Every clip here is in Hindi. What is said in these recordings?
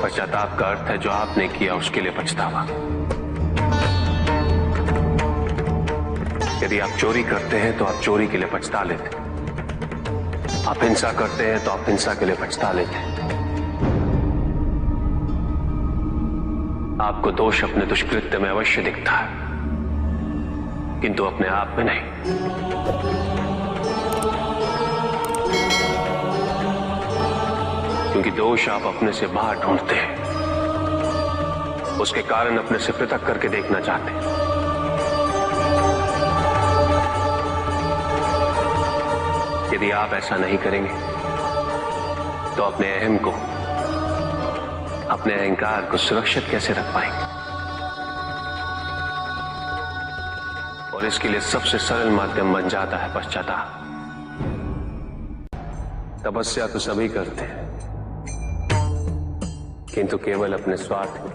पश्चाताप का अर्थ है जो आपने किया उसके लिए पछतावा। यदि आप चोरी करते हैं तो आप चोरी के लिए पछता लेते, आप हिंसा करते हैं तो आप हिंसा के लिए पछता लेते। आपको दोष अपने दुष्कृत्य में अवश्य दिखता है, किंतु अपने आप में नहीं। क्योंकि दोष आप अपने से बाहर ढूंढते हैं, उसके कारण अपने से पृथक करके देखना चाहते हैं। यदि आप ऐसा नहीं करेंगे तो अपने अहम को, अपने अहंकार को सुरक्षित कैसे रख पाएंगे? और इसके लिए सबसे सरल माध्यम बन जाता है पश्चाताप। तपस्या तो सभी करते हैं, किंतु केवल अपने स्वार्थ में।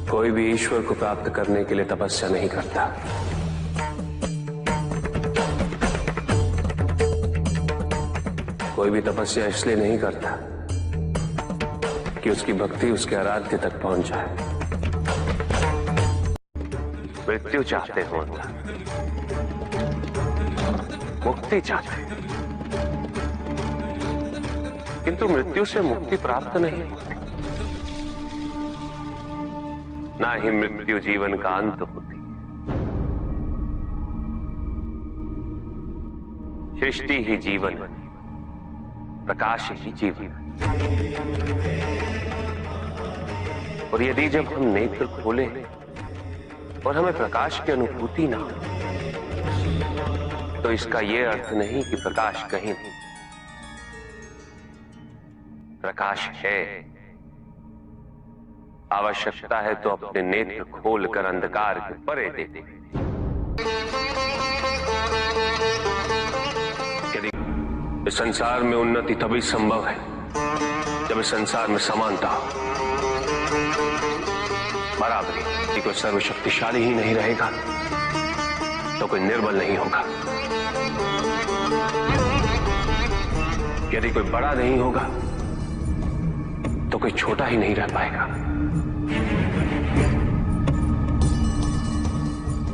कोई भी ईश्वर को प्राप्त करने के लिए तपस्या नहीं करता। कोई भी तपस्या इसलिए नहीं करता कि उसकी भक्ति उसके आराध्य तक पहुंच जाए। मृत्यु चाहते हो, मुक्ति चाहते, किंतु मृत्यु से मुक्ति प्राप्त नहीं होती। ना ही मृत्यु जीवन का अंत होती। सृष्टि ही जीवन, प्रकाश ही जीवन। और यदि जब हम नेत्र खोले और हमें प्रकाश की अनुभूति ना हो, तो इसका यह अर्थ नहीं कि प्रकाश कहीं नहीं। प्रकाश है। आवश्यकता है तो अपने नेत्र खोलकर अंधकार के परे देते। यदि इस संसार में उन्नति तभी संभव है जब इस संसार में समानता हो, बराबरी। यदि कोई सर्वशक्तिशाली ही नहीं रहेगा तो कोई निर्बल नहीं होगा। यदि कोई बड़ा नहीं होगा तो कोई छोटा ही नहीं रह पाएगा।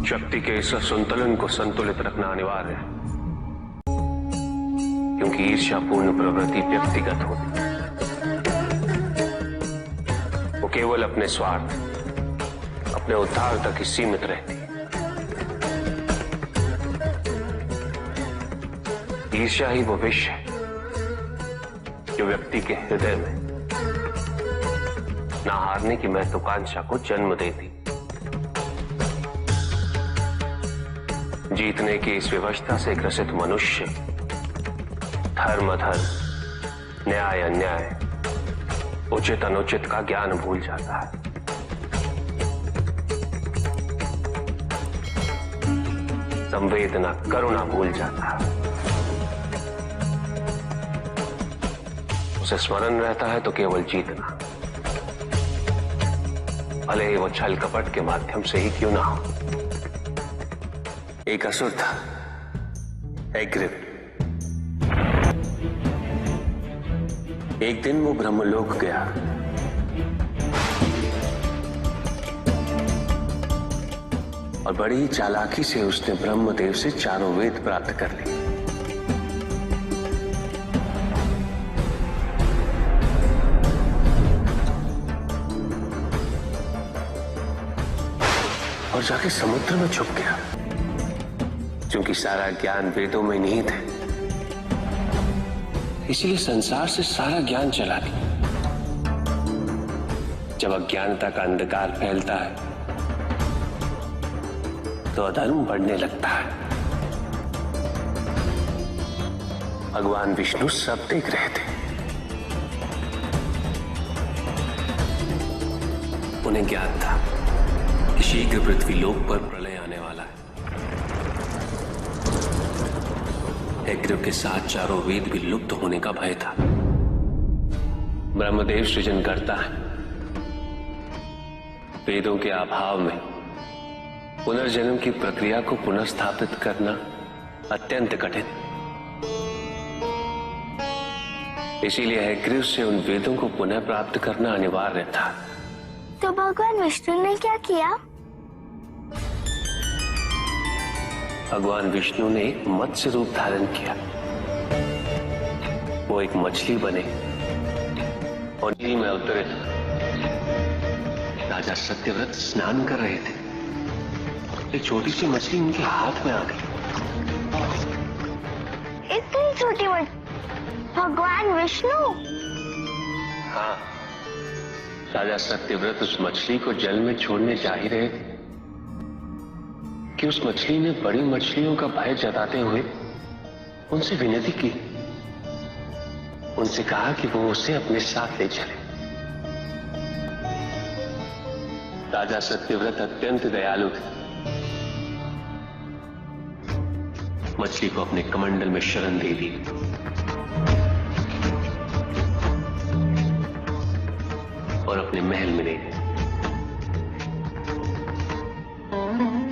शक्ति के इस असंतुलन को संतुलित रखना अनिवार्य है, क्योंकि ईर्ष्यापूर्ण प्रवृत्ति व्यक्तिगत होती है। वो केवल अपने स्वार्थ, अपने उद्धार तक ही सीमित रहती है। ईर्ष्या ही वो विष है जो व्यक्ति के हृदय में ना हारने की महत्वाकांक्षा को जन्म देती। जीतने की इस व्यवस्था से ग्रसित मनुष्य धर्म अधर्म, न्याय अन्याय, उचित अनुचित का ज्ञान भूल जाता है। संवेदना, करुणा भूल जाता है। उसे स्मरण रहता है तो केवल जीतना, भले ही वो छल कपट के माध्यम से ही क्यों ना हो। एक असुर था, एग्रिप। एक दिन वो ब्रह्मलोक गया। और बड़ी ही चालाकी से उसने ब्रह्मदेव से चारों वेद प्राप्त कर लिए। और जाके समुद्र में छुप गया, क्योंकि सारा ज्ञान वेदों में निहित है। इसलिए संसार से सारा ज्ञान चला गया। जब अज्ञानता का अंधकार फैलता है तो अधर्म बढ़ने लगता है। भगवान विष्णु सब देख रहे थे। उन्हें ज्ञान था कि शीघ्र पृथ्वी लोक पर प्रलय आने वाला है। एग्रिप के साथ चारों वेद भी लुप्त होने का भय था। ब्रह्मदेव सृजन करता है। वेदों के अभाव में पुनर्जन्म की प्रक्रिया को पुनर्स्थापित करना अत्यंत कठिन। इसीलिए हयग्रीव से उन वेदों को पुनः प्राप्त करना अनिवार्य था। तो भगवान विष्णु ने क्या किया? भगवान विष्णु ने एक मत्स्य रूप धारण किया। वो एक मछली बने और नदी में अवतरित। राजा सत्यव्रत स्नान कर रहे थे। एक छोटी सी मछली उनके हाथ में आ गई। इतनी छोटी मछली? भगवान विष्णु? हाँ, राजा सत्यव्रत उस मछली को जल में छोड़ने जा ही रहे थे कि उस मछली ने बड़ी मछलियों का भय जताते हुए उनसे विनती की। उनसे कहा कि वो उसे अपने साथ ले चले। राजा सत्यव्रत अत्यंत दयालु थे। मछली को अपने कमंडल में शरण दे दी और अपने महल में ले गए।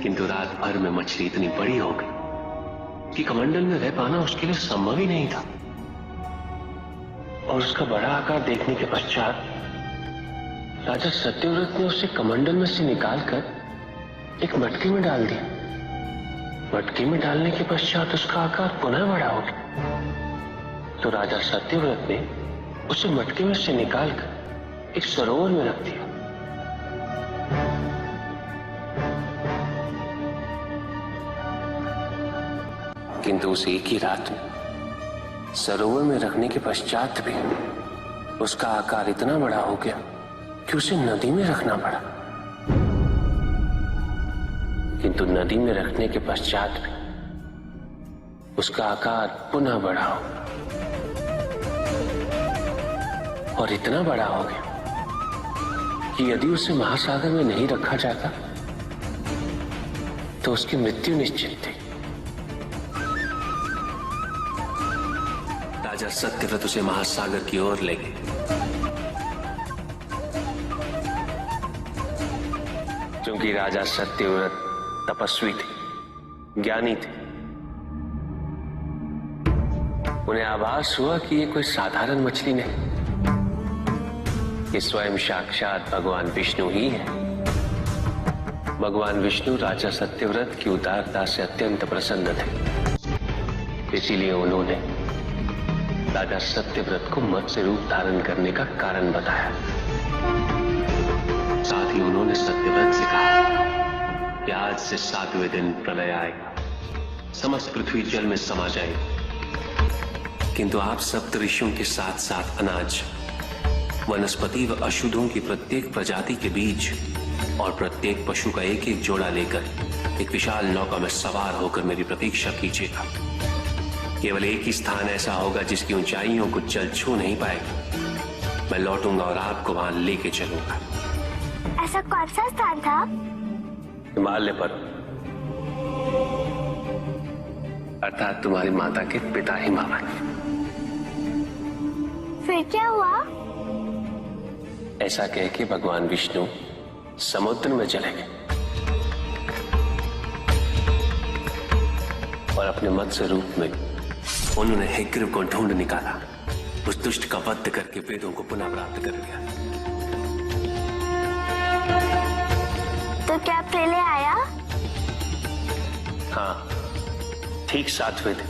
किंतु रात भर में मछली इतनी बड़ी हो गई कि कमंडल में रह पाना उसके लिए संभव ही नहीं था। और उसका बड़ा आकार देखने के पश्चात राजा सत्यव्रत ने उसे कमंडल में से निकालकर एक मटकी में डाल दिया। मटकी में डालने के पश्चात उसका आकार पुनः बड़ा हो गया। तो राजा सत्यव्रत ने उसे मटकी में से निकालकर एक सरोवर में रख दिया। किंतु उस एक ही रात में सरोवर में रखने के पश्चात भी उसका आकार इतना बड़ा हो गया कि उसे नदी में रखना पड़ा। किंतु नदी में रखने के पश्चात भी उसका आकार पुनः बड़ा हो और इतना बड़ा हो गया कि यदि उसे महासागर में नहीं रखा जाता तो उसकी मृत्यु निश्चित थी। राजा सत्यव्रत उसे महासागर की ओर ले गए। क्योंकि राजा सत्यव्रत तपस्वी थे, ज्ञानी थे, उन्हें आभास हुआ कि ये कोई साधारण मछली नहीं, ये स्वयं साक्षात भगवान विष्णु ही है। भगवान विष्णु राजा सत्यव्रत की उदारता से अत्यंत प्रसन्न थे। इसीलिए उन्होंने राजा सत्यव्रत को मत्स्य रूप धारण करने का कारण बताया। साथ ही उन्होंने सत्यव्रत से कहा कि आज से 7वें दिन प्रलय आएगा, समस्त पृथ्वी जल में समा जाएगी। किंतु आप सप्त ऋषियों के साथ साथ अनाज, वनस्पति व अशुद्धों की प्रत्येक प्रजाति के बीज और प्रत्येक पशु का एक एक जोड़ा लेकर एक विशाल नौका में सवार होकर मेरी प्रतीक्षा कीजिएगा। केवल एक ही स्थान ऐसा होगा जिसकी ऊंचाइयों को जल छू नहीं पाएगा। मैं लौटूंगा और आपको वहां लेके चलूंगा। ऐसा कौन सा स्थान था? हिमालय पर्वत, अर्थात तुम्हारी माता के पिता हिमालय। फिर क्या हुआ? ऐसा कह के भगवान विष्णु समुद्र में चले गए और अपने मत्स्य रूप में उन्होंने हयग्रीव को ढूंढ निकाला। उस दुष्ट का वध करके वेदों को पुनः प्राप्त कर लिया। तो क्या प्रलय आया? हाँ, ठीक 7वें दिन।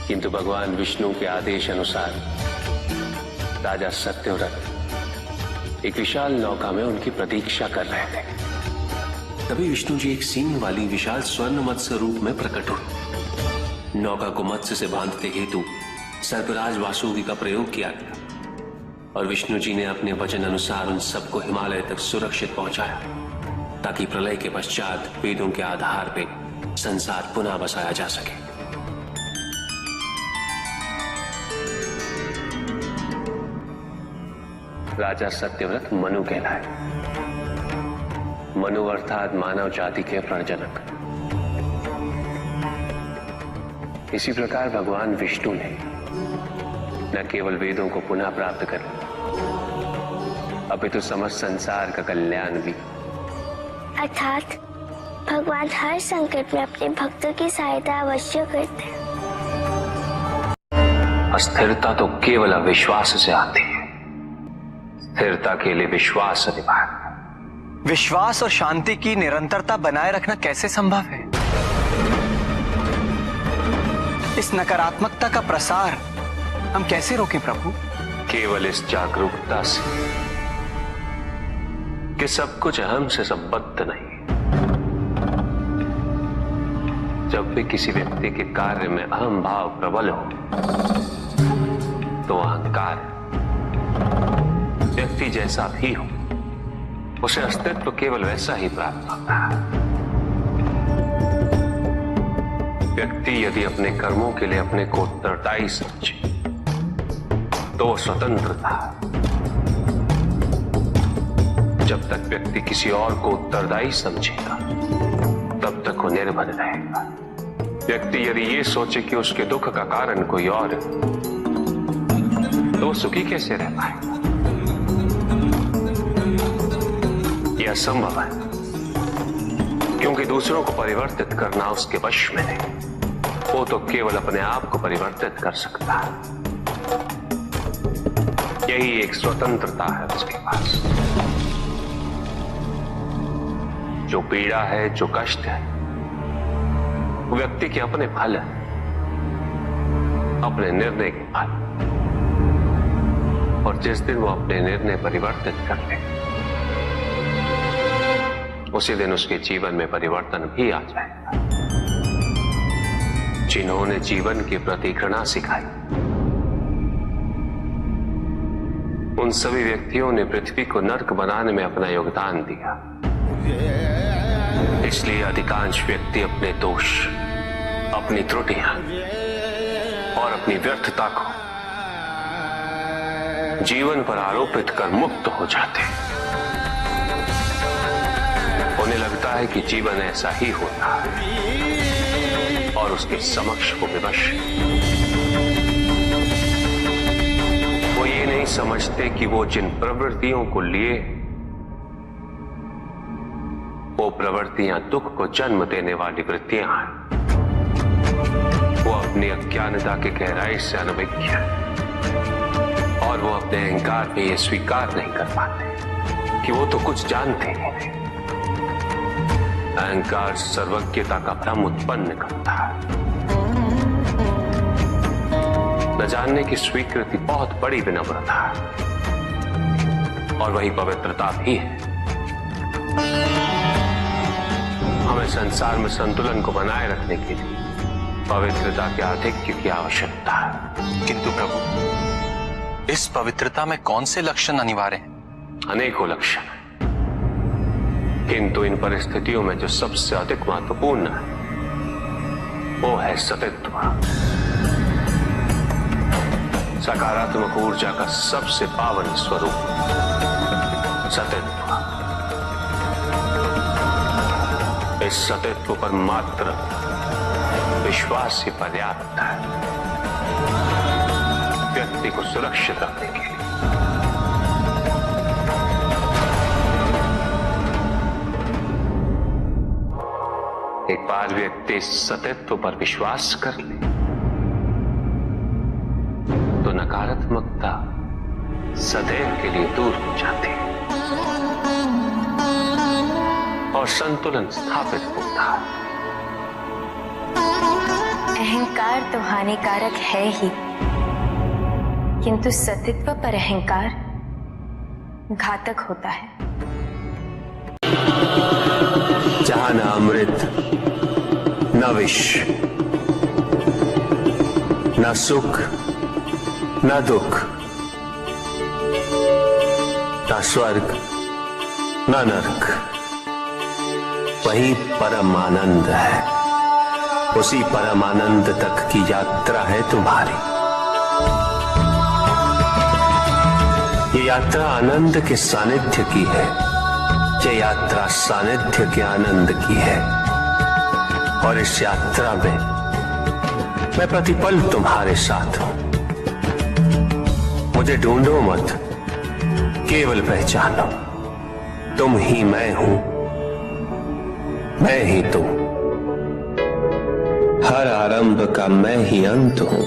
किंतु भगवान विष्णु के आदेश अनुसार राजा सत्यव्रत एक विशाल नौका में उनकी प्रतीक्षा कर रहे थे। तभी विष्णु जी एक सींग वाली विशाल स्वर्ण मत्स्य रूप में प्रकट हुए। नौका को मत्स्य से बांधते हेतु सर्पराज वासुकी का प्रयोग किया गया और विष्णु जी ने अपने वचन अनुसार उन सबको हिमालय तक सुरक्षित पहुंचाया, ताकि प्रलय के पश्चात वेदों के आधार पर संसार पुनः बसाया जा सके। राजा सत्यव्रत मनु कहलाए। मनु अर्थात मानव जाति के प्रजनक। इसी प्रकार भगवान विष्णु ने न केवल वेदों को पुनः प्राप्त कर लिया, अपितु समस्त संसार का कल्याण भी। अर्थात भगवान हर संकट में अपने भक्तों की सहायता अवश्य करते हैं। अस्थिरता तो केवल अविश्वास से आती है। स्थिरता के लिए विश्वास अनिवार्य। विश्वास और शांति की निरंतरता बनाए रखना कैसे संभव है? इस नकारात्मकता का प्रसार हम कैसे रोकें प्रभु? केवल इस जागरूकता से कि सब कुछ अहम से संबद्ध नहीं। जब भी किसी व्यक्ति के कार्य में अहम भाव प्रबल हो तो अहंकार व्यक्ति जैसा भी हो उसे अस्तित्व केवल वैसा ही प्राप्त होता है। व्यक्ति यदि अपने कर्मों के लिए अपने को उत्तरदायी समझे तो वो स्वतंत्र था। जब तक व्यक्ति किसी और को उत्तरदायी समझेगा तब तक वो निर्भर रहेगा। व्यक्ति यदि ये सोचे कि उसके दुख का कारण कोई और है तो सुखी कैसे रह पाएगा? यह असंभव है, क्योंकि दूसरों को परिवर्तित करना उसके वश में नहीं। वो तो केवल अपने आप को परिवर्तित कर सकता है। यही एक स्वतंत्रता है उसके पास। जो पीड़ा है, जो कष्ट है, वो व्यक्ति के अपने फल है, अपने निर्णय के फल। और जिस दिन वो अपने निर्णय परिवर्तित कर ले उसी दिन उसके जीवन में परिवर्तन भी आ जाएगा। जिन्होंने जीवन के प्रति घृणा सिखाई उन सभी व्यक्तियों ने पृथ्वी को नर्क बनाने में अपना योगदान दिया। इसलिए अधिकांश व्यक्ति अपने दोष, अपनी त्रुटियां और अपनी व्यर्थता को जीवन पर आरोपित कर मुक्त हो जाते हैं। उन्हें लगता है कि जीवन ऐसा ही होता है और उसके समक्ष वो विवश। वो ये नहीं समझते कि वो जिन प्रवृत्तियों को लिए वो प्रवृत्तियां दुख को जन्म देने वाली वृत्तियां हैं। वो अपनी अज्ञानता के गहराई से अनभिज्ञ है और वो अपने अहंकार में ये स्वीकार नहीं कर पाते कि वो तो कुछ जानते ही नहीं। अहंकार सर्वज्ञता का भ्रम उत्पन्न करता है। न जानने की स्वीकृति बहुत बड़ी विनम्रता है और वही पवित्रता भी है। हमें संसार में संतुलन को बनाए रखने के लिए पवित्रता के आधिक्य की आवश्यकता है। किंतु प्रभु, इस पवित्रता में कौन से लक्षण अनिवार्य हैं? अनेकों लक्षण, किंतु इन परिस्थितियों में जो सबसे अधिक महत्वपूर्ण है वो है सतित्व। सकारात्मक ऊर्जा का सबसे पावन स्वरूप सतित्व। इस सतित्व पर मात्र विश्वास ही पर्याप्त है व्यक्ति को सुरक्षित रखने के लिए। एक बार व्यक्ति सतित्व पर विश्वास कर ले तो नकारात्मकता सदैव के लिए दूर हो जाती है और संतुलन स्थापित होता है। अहंकार तो हानिकारक है ही, किंतु सतित्व पर अहंकार घातक होता है। जहां न अमृत, न विष, न सुख, न दुख, न स्वर्ग, न नरक, वही परम आनंद है। उसी परम आनंद तक की यात्रा है तुम्हारी। ये यात्रा आनंद के सानिध्य की है। ये यात्रा सानिध्य के आनंद की है और इस यात्रा में मैं प्रतिपल तुम्हारे साथ हूं। मुझे ढूंढो मत, केवल पहचानो तुम ही मैं हूं, मैं ही तुम। हर आरंभ का मैं ही अंत हूं।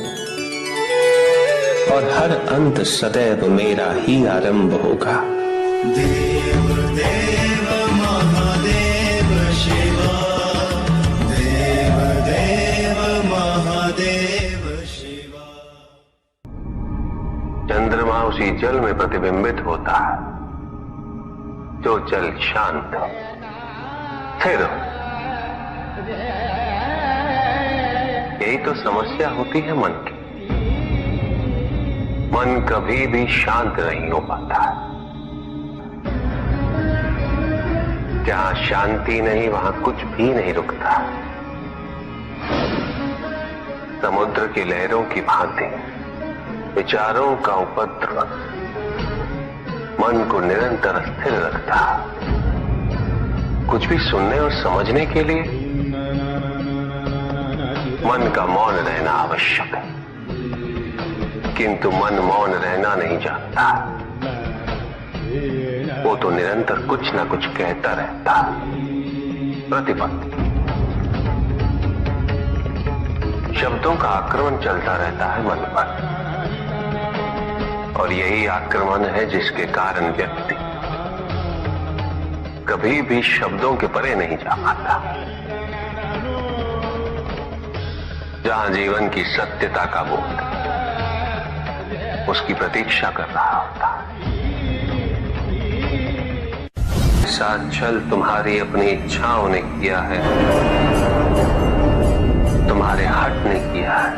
और हर अंत सदैव मेरा ही आरंभ होगा। देव देव महादेव शिवा, देव देव महादेव शिवा। चंद्रमा उसी जल में प्रतिबिंबित होता है जो जल शांत हो, स्थिर हो। यही तो समस्या होती है मन की। मन कभी भी शांत नहीं हो पाता है। जहां शांति नहीं वहां कुछ भी नहीं रुकता। समुद्र की लहरों की भांति विचारों का उपद्रव मन को निरंतर स्थिर रखता। कुछ भी सुनने और समझने के लिए मन का मौन रहना आवश्यक है, किंतु मन मौन रहना नहीं जानता। वो तो निरंतर कुछ ना कुछ कहता रहता, प्रतिपत्ति। शब्दों का आक्रमण चलता रहता है मन पर, और यही आक्रमण है जिसके कारण व्यक्ति कभी भी शब्दों के परे नहीं जा पाता। जहां जीवन की सत्यता का बोध उसकी प्रतीक्षा कर रहा होता। साथ छल तुम्हारी अपनी इच्छाओं ने किया है, तुम्हारे हट ने किया है,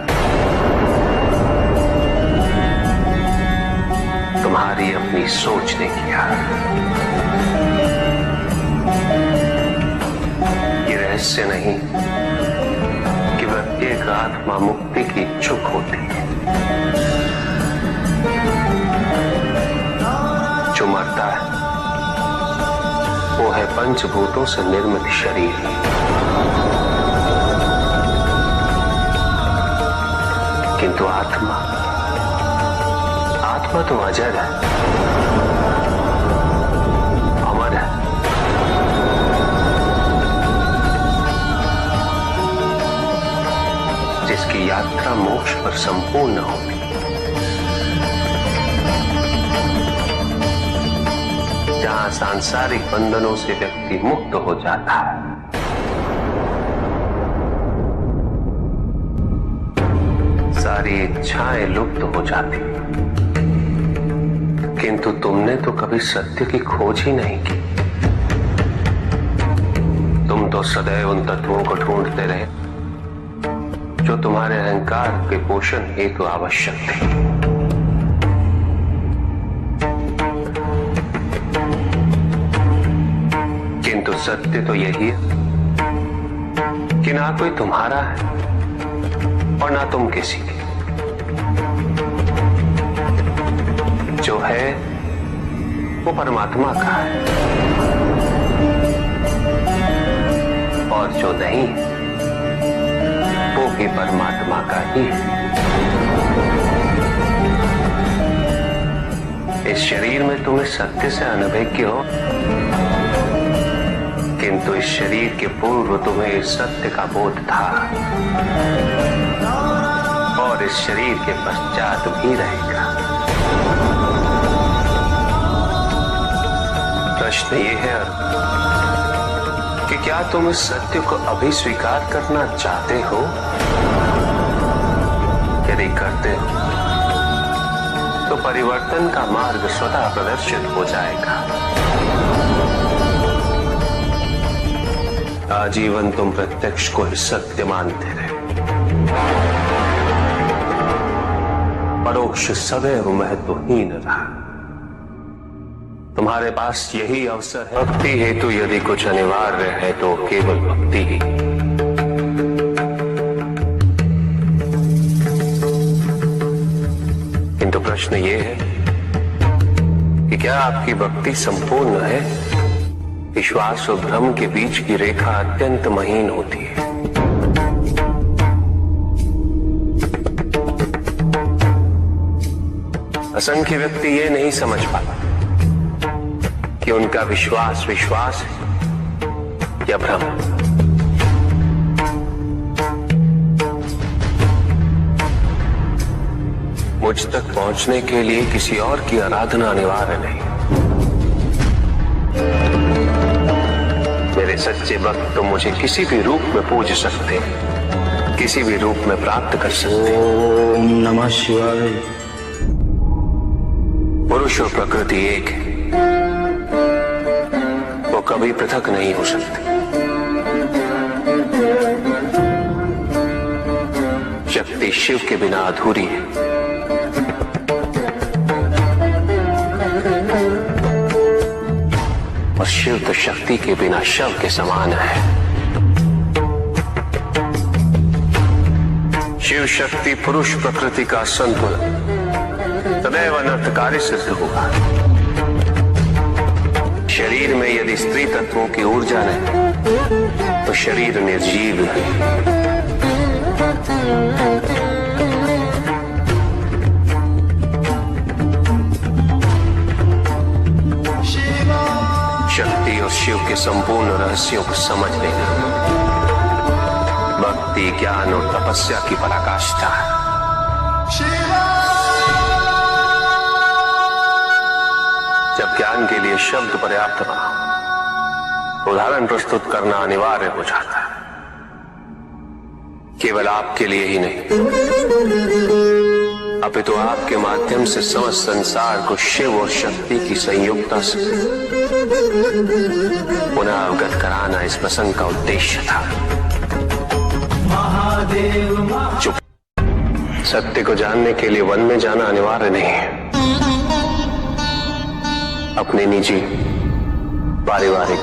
तुम्हारी अपनी सोच ने किया है। ये रहस्य नहीं कि प्रत्येक आत्मा मुक्ति की इच्छुक होती है। जो मरता है वो है पंचभूतों से निर्मित शरीर, किंतु आत्मा तो अजर है, अमर है। जिसकी यात्रा मोक्ष पर संपूर्ण होगी। जहां सांसारिक बंधनों से व्यक्ति मुक्त हो जाता है, सारी इच्छाएं लुप्त हो जाती। किंतु तुमने तो कभी सत्य की खोज ही नहीं की। तुम तो सदैव उन तत्वों को ढूंढते रहे जो तुम्हारे अहंकार के पोषण हेतु आवश्यक थे। किंतु सत्य तो यही है कि ना कोई तुम्हारा है और ना तुम किसी के। जो है वो परमात्मा का है, और जो नहीं वो भी परमात्मा का ही है। इस शरीर में तुम इस सत्य से अनभिज्ञ हो, किंतु इस शरीर के पूर्व तुम्हें इस सत्य का बोध था, और इस शरीर के पश्चात भी रहेगा। प्रश्न ये है कि क्या तुम इस सत्य को अभी स्वीकार करना चाहते हो? यदि करते हो तो परिवर्तन का मार्ग स्वतः प्रदर्शित हो जाएगा। आजीवन तुम प्रत्यक्ष को ही सत्य मानते रहे, परोक्ष सदैव महत्वहीन रहा। तुम्हारे पास यही अवसर है। भक्ति हेतु यदि कुछ अनिवार्य है तो केवल भक्ति ही। किंतु प्रश्न ये है कि क्या आपकी भक्ति संपूर्ण है? विश्वास और भ्रम के बीच की रेखा अत्यंत महीन होती है। असंख्य व्यक्ति ये नहीं समझ पाता कि उनका विश्वास विश्वास है या भ्रम। मुझ तक पहुंचने के लिए किसी और की आराधना अनिवार्य नहीं। मेरे सच्चे भक्त तो मुझे किसी भी रूप में पूज सकते, किसी भी रूप में प्राप्त कर सकते। ओम नमः शिवाय। पुरुष और प्रकृति एक है, वो कभी पृथक नहीं हो सकते। शक्ति शिव के बिना अधूरी है, और शिव तो शक्ति के बिना शव के समान है। शिव शक्ति पुरुष प्रकृति का संतुलन सदैव अनर्थकारी सिद्ध होगा। शरीर में यदि स्त्री तत्वों की ऊर्जा नहीं तो शरीर निर्जीव है। शक्ति और शिव के संपूर्ण रहस्यों को समझ लेना भक्ति, ज्ञान और तपस्या की पराकाष्ठा है। जब ज्ञान के लिए शब्द पर्याप्त ना हो, उदाहरण प्रस्तुत करना अनिवार्य हो जाता है। केवल आपके लिए ही नहीं, अपितु आपके माध्यम से समस्त संसार को शिव और शक्ति की संयुक्तता से पुनः अवगत कराना इस प्रसंग का उद्देश्य था। चुप। सत्य को जानने के लिए वन में जाना अनिवार्य नहीं है। अपने निजी, पारिवारिक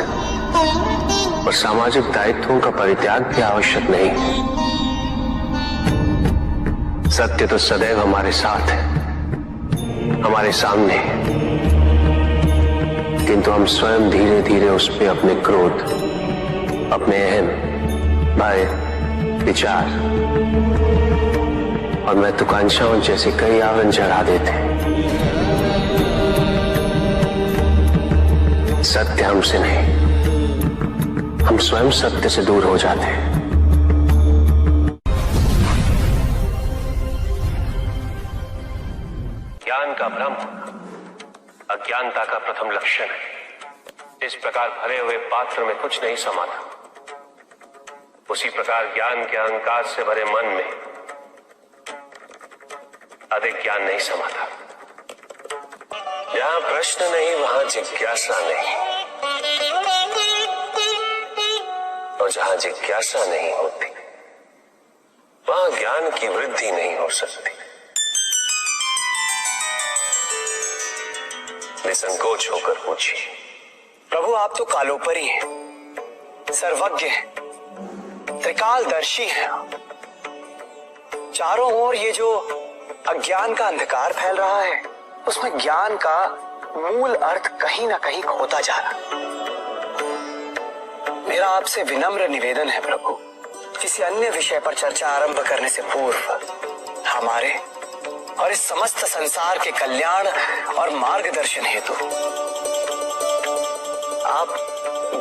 और सामाजिक दायित्वों का परित्याग भी आवश्यक नहीं है। सत्य तो सदैव हमारे साथ है, हमारे सामने है, किंतु हम स्वयं धीरे धीरे उस पे अपने क्रोध, अपने अहम, भय, विचार और महत्वाकांक्षाओं जैसे कई आवरण चढ़ा देते हैं। सत्य हमसे नहीं, हम स्वयं सत्य से दूर हो जाते हैं। ज्ञान का भ्रम अज्ञानता का प्रथम लक्षण है। इस प्रकार भरे हुए पात्र में कुछ नहीं समा था, उसी प्रकार ज्ञान के अहंकार से भरे मन में अधिक ज्ञान नहीं समा था। जहां प्रश्न नहीं वहां जिज्ञासा नहीं, और जहां जिज्ञासा नहीं होती वहां ज्ञान की वृद्धि नहीं हो सकती। निसंकोच होकर पूछिए। प्रभु, आप तो कालोपरी हैं, सर्वज्ञ हैं, त्रिकालदर्शी हैं। चारों ओर ये जो अज्ञान का अंधकार फैल रहा है, उसमें ज्ञान का मूल अर्थ कहीं ना कहीं खोता जा रहा। मेरा आपसे विनम्र निवेदन है प्रभु, किसी अन्य विषय पर चर्चा आरंभ करने से पूर्व हमारे और इस समस्त संसार के कल्याण और मार्गदर्शन हेतु आप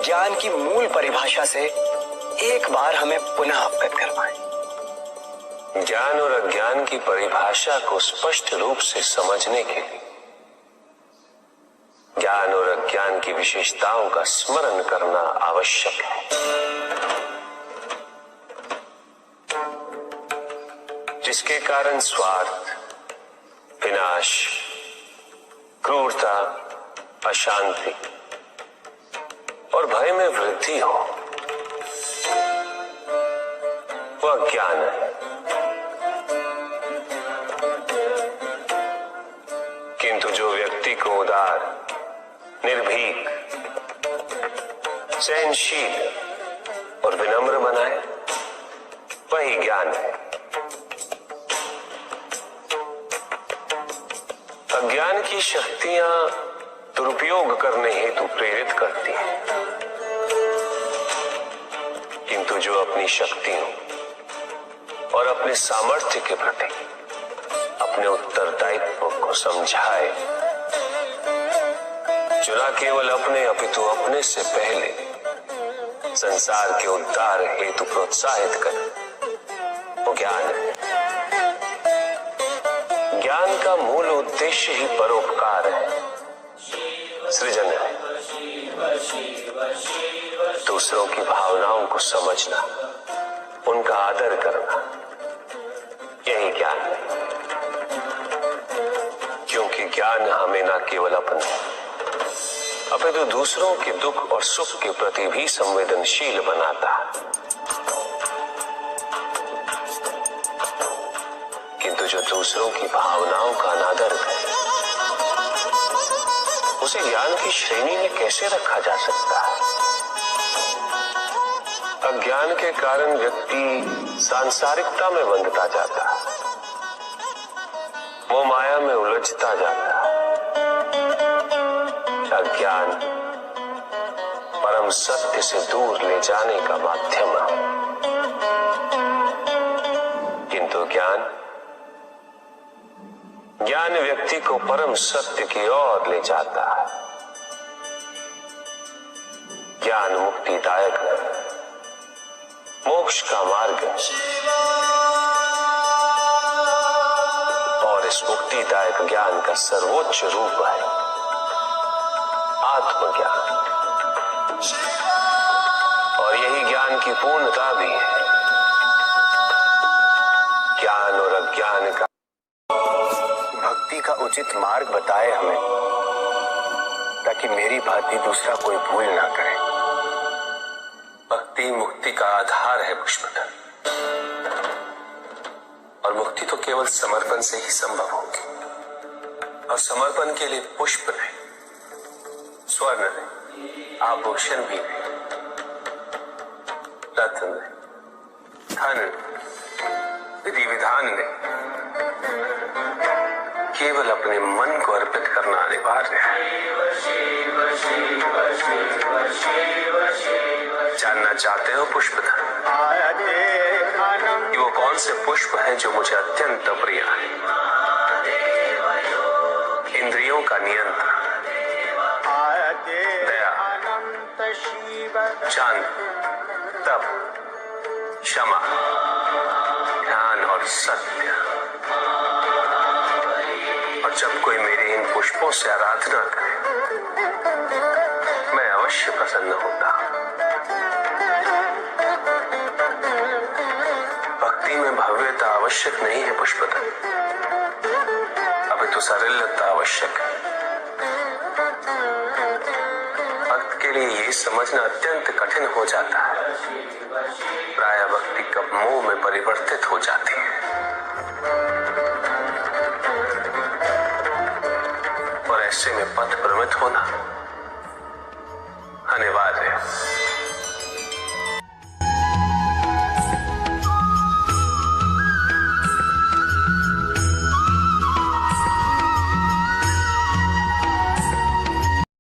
ज्ञान की मूल परिभाषा से एक बार हमें पुनः अवगत करवाएं। ज्ञान और अज्ञान की परिभाषा को स्पष्ट रूप से समझने के लिए ज्ञान और अज्ञान की विशेषताओं का स्मरण करना आवश्यक है। जिसके कारण स्वार्थ, विनाश, क्रूरता, अशांति और भय में वृद्धि हो, वो अज्ञान है। किंतु जो व्यक्ति को उदार, निर्भीक, सहनशील और विनम्र बनाए, वही ज्ञान है। अज्ञान की शक्तियां दुरुपयोग करने हेतु प्रेरित करती हैं, किंतु जो अपनी शक्तियों और अपने सामर्थ्य के प्रति अपने उत्तरदायित्व को समझाए, जो न केवल अपने अपितु अपने से पहले संसार के उद्धार हेतु प्रोत्साहित करे, वो ज्ञान है। ज्ञान का मूल उद्देश्य ही परोपकार है, सृजन है। दूसरों की भावनाओं को समझना, उनका आदर करना, यही ज्ञान है। क्योंकि ज्ञान हमें न केवल अपने अपितु दूसरों के दुख और सुख के प्रति भी संवेदनशील बनाता है। किंतु जो दूसरों की भावनाओं का अनादर करे, उसे ज्ञान की श्रेणी में कैसे रखा जा सकता है? अज्ञान के कारण व्यक्ति सांसारिकता में बंधता जाता है, वो माया में उलझता जाता है। अज्ञान परम सत्य से दूर ले जाने का माध्यम है, किंतु ज्ञान व्यक्ति को परम सत्य की ओर ले जाता है। ज्ञान मुक्तिदायक है, मोक्ष का मार्ग है, और इस मुक्तिदायक ज्ञान का सर्वोच्च रूप है आत्मज्ञान, और यही ज्ञान की पूर्णता भी है। ज्ञान और अज्ञान का भक्ति का उचित मार्ग बताए हमें, ताकि मेरी भांति दूसरा कोई भूल ना करे। भक्ति मुक्ति का आधार है पुष्पदल, और मुक्ति तो केवल समर्पण से ही संभव होगी। और समर्पण के लिए पुष्प नहीं, स्वर्ण नहीं, आभूषण भी नहीं, रत्न नहीं, धन नहीं, विधि विधान नहीं, केवल अपने मन को अर्पित करना अनिवार्य है। जानना चाहते हो पुष्पधर कि वो कौन से पुष्प हैं जो मुझे अत्यंत प्रिय है? इंद्रियों का नियंत्रण, दया, शांति, तप, क्षमा, ध्यान और सत्य। और जब कोई मेरे इन पुष्पों से आराधना करे, मैं अवश्य प्रसन्न होता। भक्ति में भव्यता आवश्यक नहीं है पुष्पदल, अभी तो सरलता आवश्यक है। भक्त के लिए ये समझना अत्यंत कठिन हो जाता है, प्रायः भक्ति कब मोह में परिवर्तित हो जाती है। और ऐसे में पथ भ्रमित होना